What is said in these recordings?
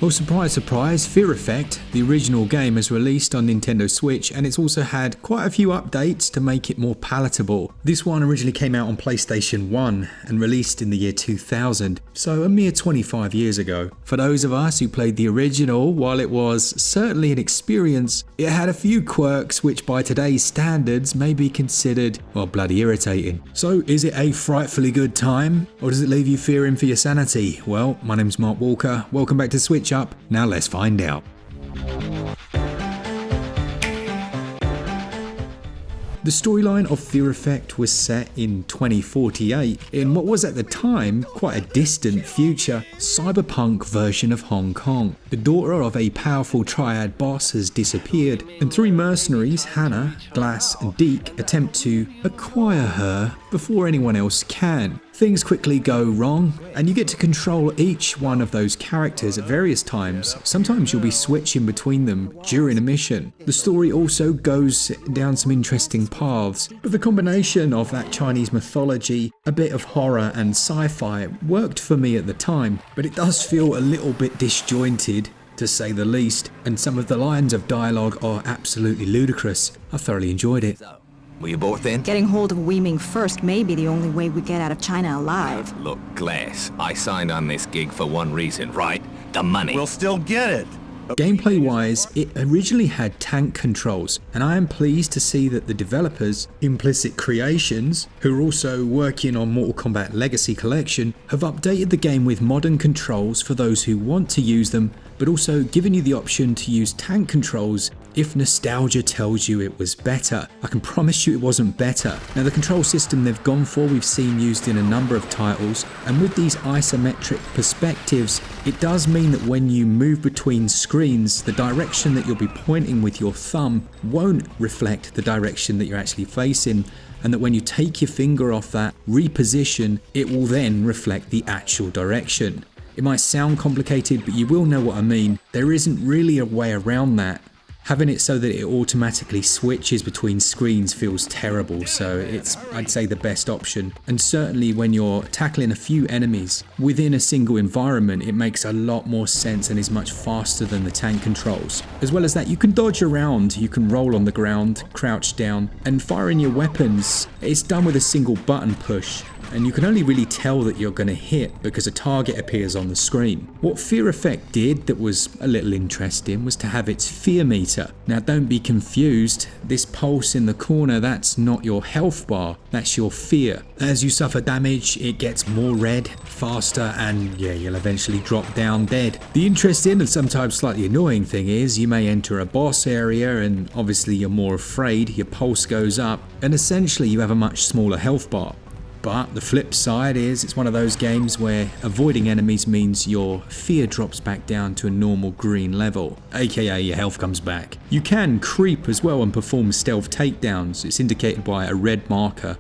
Well, surprise, surprise, Fear Effect, the original game, is released on Nintendo Switch, and it's also had quite a few updates to make it more palatable. This one originally came out on PlayStation 1 and released in the year 2000, so a mere 25 years ago. For those of us who played the original, while it was certainly an experience, it had a few quirks which by today's standards may be considered, well, bloody irritating. So is it a frightfully good time, or does it leave you fearing for your sanity? Well, my name's Mark Walker, welcome back to SwitchUp, now let's find out. The storyline of Fear Effect was set in 2048 in what was at the time quite a distant future cyberpunk version of Hong Kong. The daughter of a powerful triad boss has disappeared, and three mercenaries, Hannah, Glass and Deke, attempt to acquire her before anyone else can. Things quickly go wrong, and you get to control each one of those characters at various times. Sometimes you'll be switching between them during a mission. The story also goes down some interesting paths, but the combination of that Chinese mythology, a bit of horror and sci-fi worked for me at the time, but it does feel a little bit disjointed, to say the least, and some of the lines of dialogue are absolutely ludicrous. I thoroughly enjoyed it. Were you both in? Getting hold of Weiming first may be the only way we get out of China alive. Look, Glass, I signed on this gig for one reason, right? The money. We'll still get it. Gameplay wise, it originally had tank controls, and I am pleased to see that the developers, Implicit Creations, who are also working on Mortal Kombat Legacy Collection, have updated the game with modern controls for those who want to use them, but also giving you the option to use tank controls if nostalgia tells you it was better. I can promise you it wasn't better. Now, the control system they've gone for we've seen used in a number of titles, and with these isometric perspectives, it does mean that when you move between screens, the direction that you'll be pointing with your thumb won't reflect the direction that you're actually facing, and that when you take your finger off that reposition, it will then reflect the actual direction. It might sound complicated, but you will know what I mean. There isn't really a way around that. Having it so that it automatically switches between screens feels terrible, so it's, I'd say, the best option. And certainly when you're tackling a few enemies within a single environment, it makes a lot more sense and is much faster than the tank controls. As well as that, you can dodge around, you can roll on the ground, crouch down, and firing your weapons, it's done with a single button push. And you can only really tell that you're going to hit because a target appears on the screen. What Fear Effect did that was a little interesting was to have its fear meter. Now, don't be confused, this pulse in the corner, that's not your health bar, that's your fear. As you suffer damage, it gets more red, faster, and yeah, you'll eventually drop down dead. The interesting and sometimes slightly annoying thing is you may enter a boss area and obviously you're more afraid, your pulse goes up, and essentially you have a much smaller health bar. But the flip side is it's one of those games where avoiding enemies means your fear drops back down to a normal green level, aka your health comes back. You can creep as well and perform stealth takedowns, it's indicated by a red marker.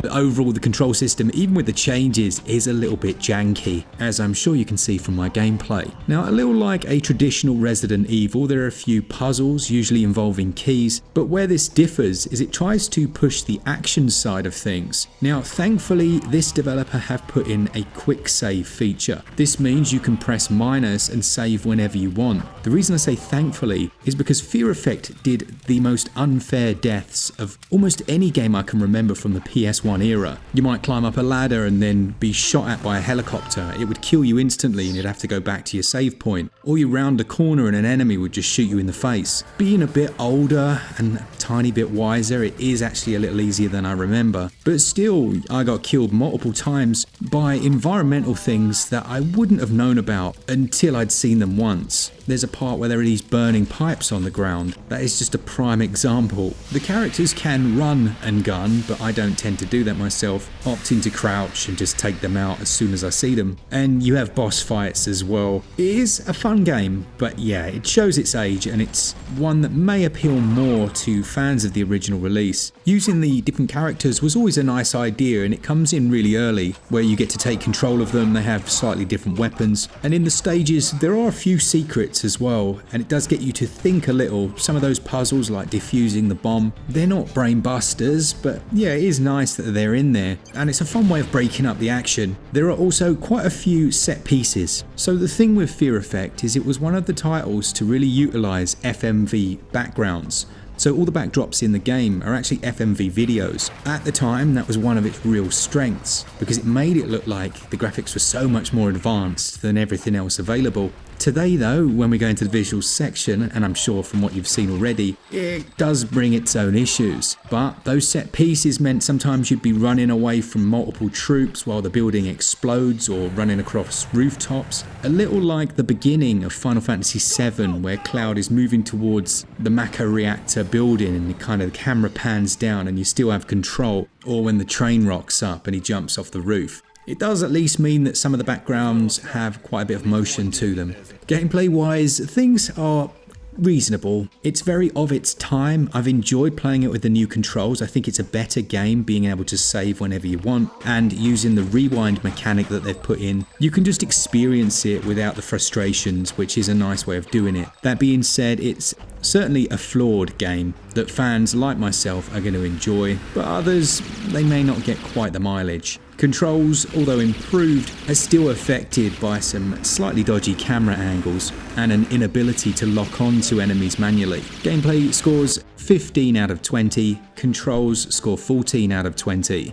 But overall, the control system, even with the changes, is a little bit janky, as I'm sure you can see from my gameplay. Now, a little like a traditional Resident Evil, there are a few puzzles, usually involving keys, but where this differs is it tries to push the action side of things. Now, thankfully, this developer have put in a quick save feature. This means you can press minus and save whenever you want. The reason I say thankfully is because Fear Effect did the most unfair deaths of almost any game I can remember from the PS1 era. You might climb up a ladder and then be shot at by a helicopter. It would kill you instantly and you'd have to go back to your save point. Or you round a corner and an enemy would just shoot you in the face. Being a bit older and a tiny bit wiser, it is actually a little easier than I remember. But still, I got killed multiple times by environmental things that I wouldn't have known about until I'd seen them once. There's a part where there are these burning pipes on the ground. That is just a prime example. The characters can run and gun, but I don't tend to do that myself, opting to crouch and just take them out as soon as I see them. And you have boss fights as well. It is a fun game, but yeah, it shows its age, and it's one that may appeal more to fans of the original release. Using the different characters was always a nice idea, and it comes in really early, where you get to take control of them. They have slightly different weapons, and in the stages there are a few secrets as well, and it does get you to think a little. Some of those puzzles, like defusing the bomb, they're not brain busters, but yeah, it is nice that they're they're in there, and it's a fun way of breaking up the action. There are also quite a few set pieces. So the thing with Fear Effect is it was one of the titles to really utilise FMV backgrounds. So all the backdrops in the game are actually FMV videos. At the time, that was one of its real strengths, because it made it look like the graphics were so much more advanced than everything else available. Today though, when we go into the visuals section, and I'm sure from what you've seen already, it does bring its own issues. But those set pieces meant sometimes you'd be running away from multiple troops while the building explodes, or running across rooftops. A little like the beginning of Final Fantasy VII, where Cloud is moving towards the Mako reactor building and the camera pans down and you still have control, or when the train rocks up and he jumps off the roof. It does at least mean that some of the backgrounds have quite a bit of motion to them. Gameplay wise, things are reasonable. It's very of its time. I've enjoyed playing it with the new controls. I think it's a better game, being able to save whenever you want, and using the rewind mechanic that they've put in. You can just experience it without the frustrations, which is a nice way of doing it. That being said, it's certainly a flawed game that fans like myself are going to enjoy, but others, they may not get quite the mileage. Controls, although improved, are still affected by some slightly dodgy camera angles and an inability to lock on to enemies manually. Gameplay scores 15 out of 20, controls score 14 out of 20.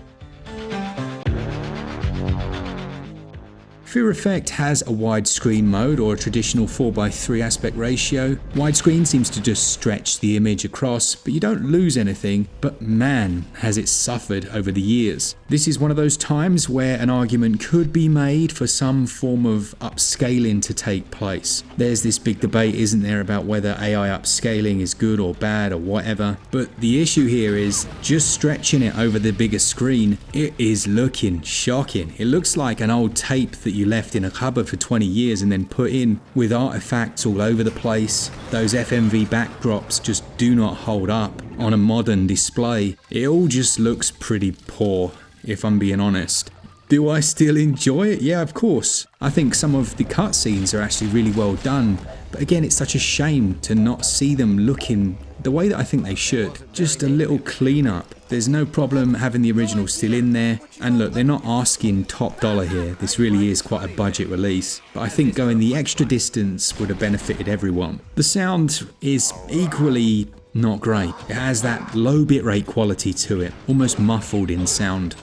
Fear Effect has a widescreen mode, or a traditional 4:3 aspect ratio. Widescreen seems to just stretch the image across, but you don't lose anything, but man, has it suffered over the years. This is one of those times where an argument could be made for some form of upscaling to take place. There's this big debate, isn't there, about whether AI upscaling is good or bad or whatever, but the issue here is just stretching it over the bigger screen, it is looking shocking. It looks like an old tape that you left in a cupboard for 20 years and then put in, with artifacts all over the place. Those FMV backdrops just do not hold up on a modern display. It all just looks pretty poor, if I'm being honest. Do I still enjoy it? Yeah, of course. I think some of the cutscenes are actually really well done, but again, it's such a shame to not see them looking the way that I think they should. Just a little cleanup. There's no problem having the original still in there, and look, they're not asking top dollar here. This really is quite a budget release, but I think going the extra distance would have benefited everyone. The sound is equally not great. It has that low bitrate quality to it, almost muffled in sound.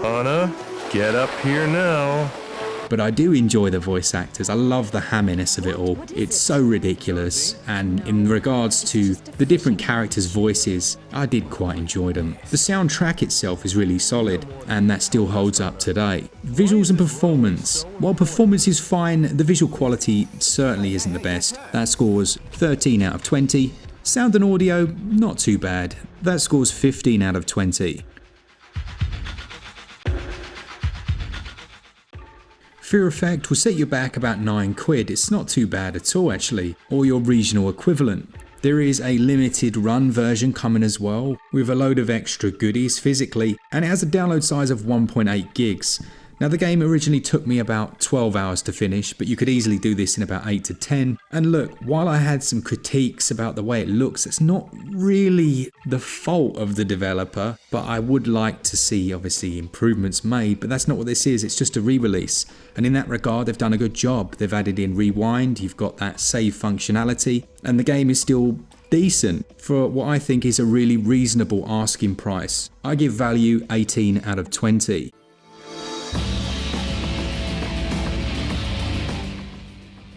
Anna, get up here now. But I do enjoy the voice actors. I love the hamminess of it all. It's so ridiculous, and in regards to the different characters' voices, I did quite enjoy them. The soundtrack itself is really solid, and that still holds up today. Visuals and performance. While performance is fine, the visual quality certainly isn't the best. That scores 13 out of 20. Sound and audio, not too bad. That scores 15 out of 20. Fear Effect will set you back about £9. It's not too bad at all actually, or your regional equivalent. There is a limited run version coming as well, with a load of extra goodies physically, and it has a download size of 1.8 gigs. Now the game originally took me about 12 hours to finish, but you could easily do this in about 8 to 10. And look, while I had some critiques about the way it looks, it's not really the fault of the developer, but I would like to see obviously improvements made, but that's not what this is, it's just a re-release. And in that regard, they've done a good job. They've added in rewind, you've got that save functionality, and the game is still decent for what I think is a really reasonable asking price. I give value 18 out of 20.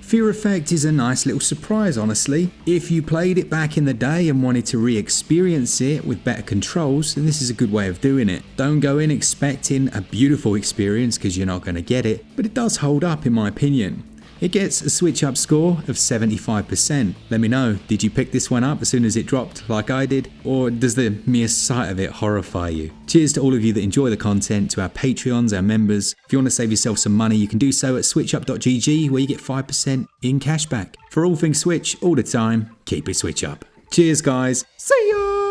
Fear Effect is a nice little surprise, honestly. If you played it back in the day and wanted to re-experience it with better controls, then this is a good way of doing it. Don't go in expecting a beautiful experience because you're not going to get it, but it does hold up in my opinion. It gets a SwitchUp score of 75%. Let me know, did you pick this one up as soon as it dropped like I did? Or does the mere sight of it horrify you? Cheers to all of you that enjoy the content, to our Patreons, our members. If you want to save yourself some money, you can do so at switchup.gg, where you get 5% in cashback. For all things Switch, all the time, keep it Switch Up. Cheers guys, see ya!